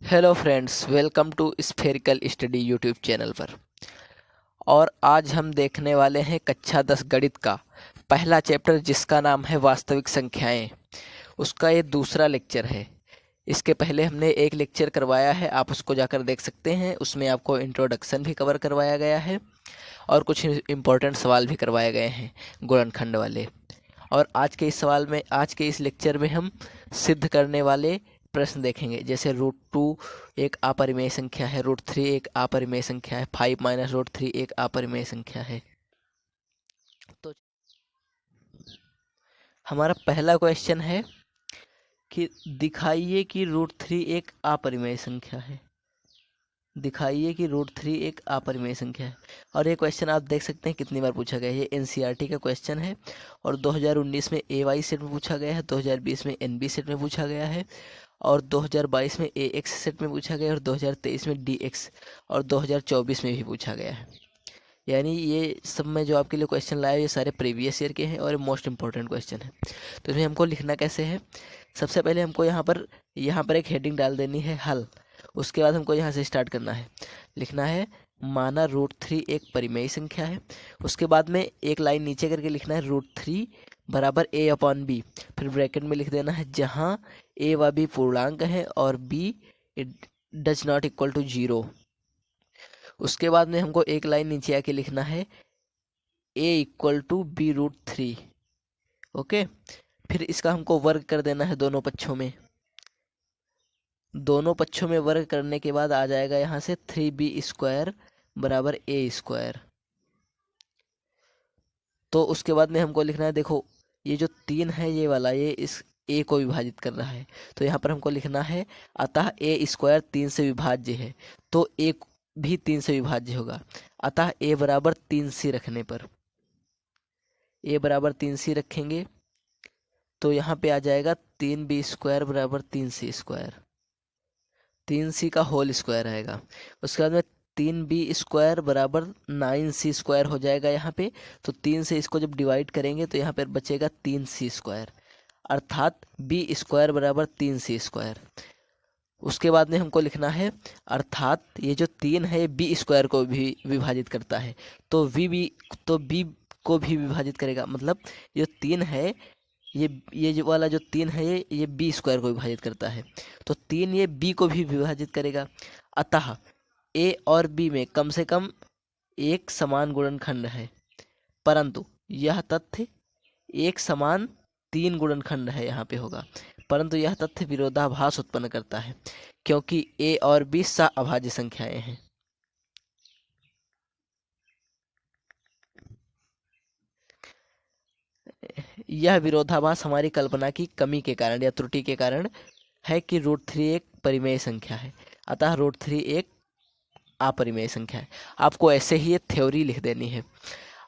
Hello friends, welcome to Spherical Study YouTube channel पर। और आज हम देखने वाले हैं कक्षा 10 गणित का पहला चैप्टर, जिसका नाम है वास्तविक संख्याएं। उसका ये दूसरा लेक्चर है। इसके पहले हमने एक लेक्चर करवाया है, आप उसको जाकर देख सकते हैं। उसमें आपको इंट्रोडक्शन भी कवर करवाया गया है और कुछ इम्पोर्टेंट सवाल भी करवाए गए हैं गुणनखंड वाले। और आज के इस लेक्चर में हम सिद्ध करने वाले प्रश्न देखेंगे, जैसे रूट 2 एक अपरिमेय संख्या है, रूट 3 एक अपरिमेय संख्या है, 5 माइनस रूट 3 एक अपरिमेय संख्या है। तो हमारा पहला क्वेश्चन है कि दिखाइए कि रूट 3 एक अपरिमेय संख्या है। दिखाइए कि रूट 3 एक अपरिमेय संख्या है। और ये क्वेश्चन आप देख सकते हैं कितनी बार पूछा गया है। ये एनसीईआरटी का क्वेश्चन है और 2019 में एवाई सेट में पूछा गया है, 2020 में एनबी सेट में पूछा गया है, और 2022 में एएक्स सेट में पूछा गया है, और 2023 में डीएक्स, और 2024 में भी पूछा गया है। यानी ये सब में जो आपके लिए क्वेश्चन लाया ये सारे प्रीवियस ईयर के हैं और मोस्ट इंपॉर्टेंट क्वेश्चन है। तो इसमें हमको लिखना कैसे है? सबसे पहले हमको यहाँ पर एक हेडिंग डाल देनी है, हल। उसके बाद हमको यहाँ से स्टार्ट करना है। लिखना है माना रूट 3 एक परिमेय संख्या है। उसके बाद में एक लाइन नीचे करके लिखना है रूट 3 बराबर a अपॉन बी। फिर ब्रैकेट में लिख देना है जहाँ a व b पूर्णांक है और b does not equal to 0। उसके बाद में हमको एक लाइन नीचे आके लिखना है a equal to b√3। Okay, फिर इसका हमको वर्ग कर देना है दोनों पक्षों में। दोनों पक्षों में वर्ग करने के बाद आ जाएगा यहाँ से 3b² बराबर a²। तो उसके बाद में हमको लिखना है, देखो ये जो 3 है ये वाला, ये इस a को विभाजित कर रहा है। तो यहाँ पर हमको लिखना है अतः a² 3 से विभाज्य है, तो a भी 3 से विभाज्य होगा। अतः a बराबर 3c रखने पर, a बराबर 3c रखेंगे तो यहाँ पे आ जाएगा 3b² बराबर 3c²। 3c का होल स्क्वायर आएगा। उसके बाद में 3b² बराबर 9c² हो जाएगा यहाँ पे। तो 3 से इसको जब डिवाइड करेंगे तो यहाँ पर बचेगा 3c², अर्थात b² बराबर 3c²। उसके बाद में हमको लिखना है अर्थात ये जो 3 है ये b² को भी विभाजित करता है, तो b को भी विभाजित करेगा। मतलब ये 3 है, ये जो वाला जो 3 है ये b² को विभाजित करता है, तो 3 ये b को भी विभाजित करेगा। अतः a और b में कम से कम एक समान गुणनखंड है, परंतु यह तथ्य एक समान 3 गुणनखंड है यहाँ पे होगा, परंतु यह तथ्य विरोधाभास उत्पन्न करता है, क्योंकि a और b सह-अभाज्य संख्याएं हैं। यह विरोधाभास हमारी कल्पना की कमी के कारण या त्रुटि के कारण है कि रूट 3 एक परिमेय संख्या है, अतः रूट 3 एक अपरिमेय संख्या है। आपको ऐसे ही ये थ्योरी लिख देनी है।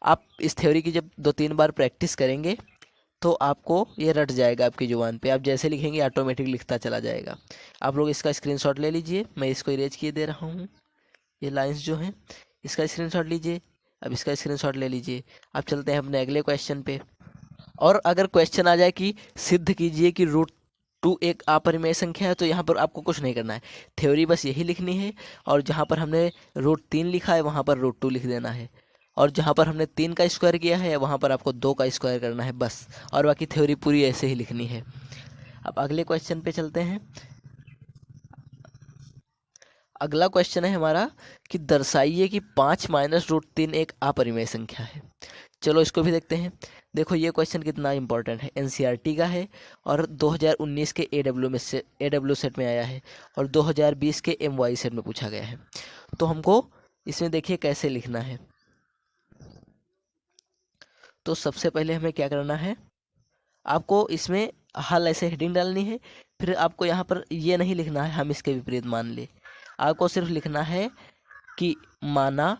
आप इस थ्योरी की जब 2-3 बार प्रैक्टिस करेंगे तो आपको ये रट जाएगा आपकी जुबान पे। आप जैसे लिखेंगे ऑटोमेटिक लिखता चला जाएगा। आप लोग इसका स्क्रीनशॉट ले लीजिए, मैं इसको इरेज किए दे रहा हूँ। ये लाइंस जो हैं इसका स्क्रीनशॉट लीजिए। अब इसका स्क्रीनशॉट ले लीजिए। अब चलते हैं अपने अगले क्वेश्चन पे। और अगर क्वेश्चन आ जाए कि सिद्ध कीजिए कि रूट 2 एक अपरिमेय संख्या है, तो यहाँ पर आपको कुछ नहीं करना है, थ्योरी बस यही लिखनी है। और जहाँ पर हमने रूट 3 लिखा है वहाँ पर रूट 2 लिख देना है, और जहाँ पर हमने 3 का स्क्वायर किया है वहाँ पर आपको 2 का स्क्वायर करना है बस। और बाकी थ्योरी पूरी ऐसे ही लिखनी है। अब अगले क्वेश्चन पे चलते हैं। अगला क्वेश्चन है हमारा कि दर्शाइए कि 5 माइनस रूट 3 एक अपरिमेय संख्या है। चलो इसको भी देखते हैं। देखो ये क्वेश्चन कितना इंपॉर्टेंट है, एनसीईआरटी का है और 2019 के एडब्ल्यू सेट में आया है और 2020 के एमवाई सेट में पूछा गया है। तो हमको इसमें देखिए कैसे लिखना है। तो सबसे पहले हमें क्या करना है, आपको इसमें हल ऐसे हेडिंग डालनी है। फिर आपको यहाँ पर ये नहीं लिखना है हम इसके विपरीत मान ले, आपको सिर्फ लिखना है कि माना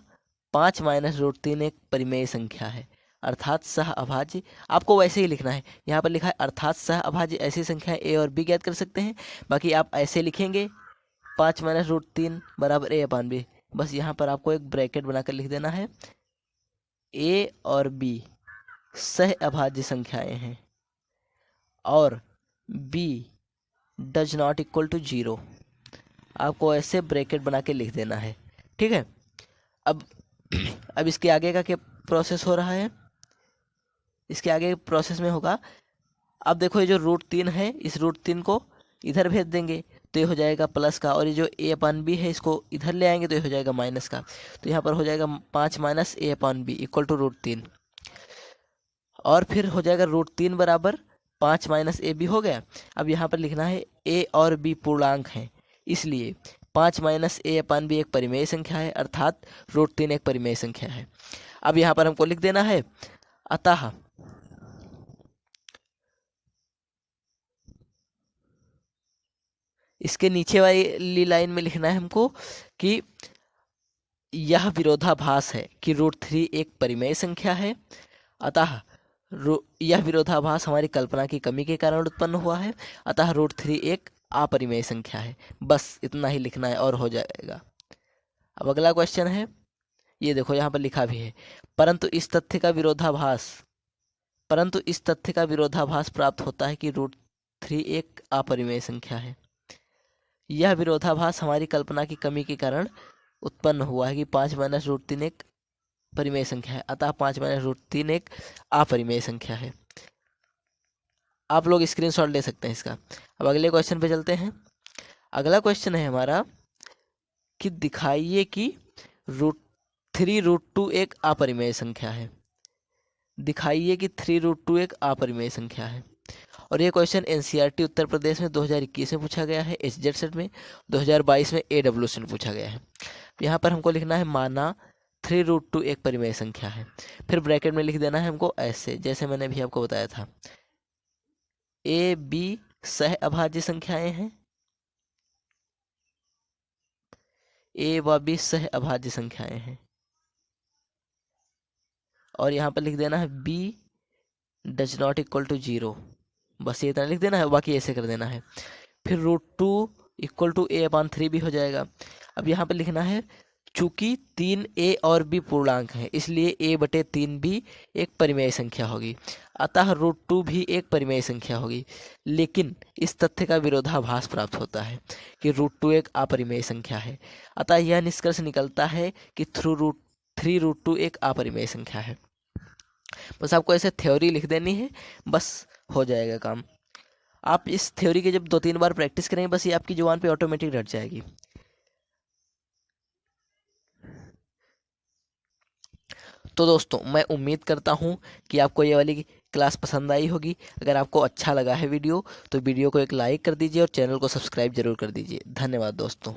5 माइनस रूट 3 एक परिमेय संख्या है, अर्थात सह अभाज्य। आपको वैसे ही लिखना है, यहाँ पर लिखा है अर्थात सह अभाज्य ऐसी संख्याएं ए और बी ज्ञात कर सकते हैं। बाकी आप ऐसे लिखेंगे 5 माइनस रूट 3 बराबर a अपान बी। बस यहाँ पर आपको एक ब्रैकेट बनाकर लिख देना है a और b सह अभाज्य संख्याएं हैं और b does not equal to 0, आपको ऐसे ब्रैकेट बना के लिख देना है। ठीक है। अब अब इसके आगे का क्या प्रोसेस हो रहा है, इसके आगे प्रोसेस में होगा, अब देखो ये जो √3 है, इस √3 को इधर भेज देंगे तो ये हो जाएगा प्लस का, और ये जो a/b है इसको इधर ले आएंगे तो ये हो जाएगा माइनस का। तो यहाँ पर हो जाएगा 5 माइनस a/b इक्वल टू √3, और फिर हो जाएगा √3 बराबर 5 माइनस ab हो गया। अब यहाँ पर लिखना है a और b पूर्णांक हैं, इसलिए 5 माइनस a/b एक परिमेय संख्या है, अर्थात √3 एक परिमेय संख्या है। अब यहाँ पर हमको लिख देना है, अतः इसके नीचे वाली लाइन में लिखना है हमको कि यह विरोधाभास है कि √3 एक परिमेय संख्या है, अतः यह विरोधाभास हमारी कल्पना की कमी के कारण उत्पन्न हुआ है, अतः √3 एक अपरिमेय संख्या है। बस इतना ही लिखना है और हो जाएगा। अब अगला क्वेश्चन है, ये देखो यहाँ पर लिखा भी है, परंतु इस तथ्य का विरोधाभास प्राप्त होता है कि √3 एक अपरिमेय संख्या है। यह विरोधाभास हमारी कल्पना की कमी के कारण उत्पन्न हुआ है कि 5 माइनस √3 एक परिमेय संख्या है, अतः 5 माइनस √3 एक अपरिमेय संख्या है। आप लोग स्क्रीनशॉट ले सकते हैं इसका। अब अगले क्वेश्चन पे चलते हैं। अगला क्वेश्चन है हमारा कि दिखाइए कि √3 एक अपरिमेय संख्या है। दिखाइए कि 3 एक अपरिमेय संख्या है। और ये क्वेश्चन एनसीईआरटी उत्तर प्रदेश में 2021 में पूछा गया है, एचजेड सेट में 2022 में AWS में पूछा गया है। यहाँ पर हमको लिखना है माना 3 एक परिमेय संख्या है, फिर ब्रैकेट में लिख देना है हमको ऐसे, जैसे मैंने भी आपको बताया था, ए बी सह अभाज्य संख्याएं हैं, ए व बी सह अभाज्य संख्याएं हैं, और यहाँ पर लिख देना है b does not equal to 0। बस ये इतना लिख देना है, बाकी ऐसे कर देना है। फिर √2 इक्वल टू a/3 भी हो जाएगा। अब यहाँ पर लिखना है चूंकि 3a और b पूर्णांक है, इसलिए a/3 भी एक परिमेय संख्या होगी, अतः √2 भी एक परिमेय संख्या होगी। लेकिन इस तथ्य का विरोधाभास प्राप्त होता है कि √2 एक अपरिमेय संख्या है, अतः यह निष्कर्ष निकलता है कि 3 एक अपरिमेय संख्या है। बस आपको ऐसे थ्योरी लिख देनी है, बस हो जाएगा काम। आप इस थ्योरी के जब 2-3 बार प्रैक्टिस करेंगे, बस ये आपकी जुबान पे ऑटोमेटिक रट जाएगी। तो दोस्तों, मैं उम्मीद करता हूँ कि आपको ये वाली क्लास पसंद आई होगी। अगर आपको अच्छा लगा है वीडियो, तो वीडियो को एक लाइक कर दीजिए और चैनल को सब्सक्राइब जरूर कर दीजिए। धन्यवाद दोस्तों।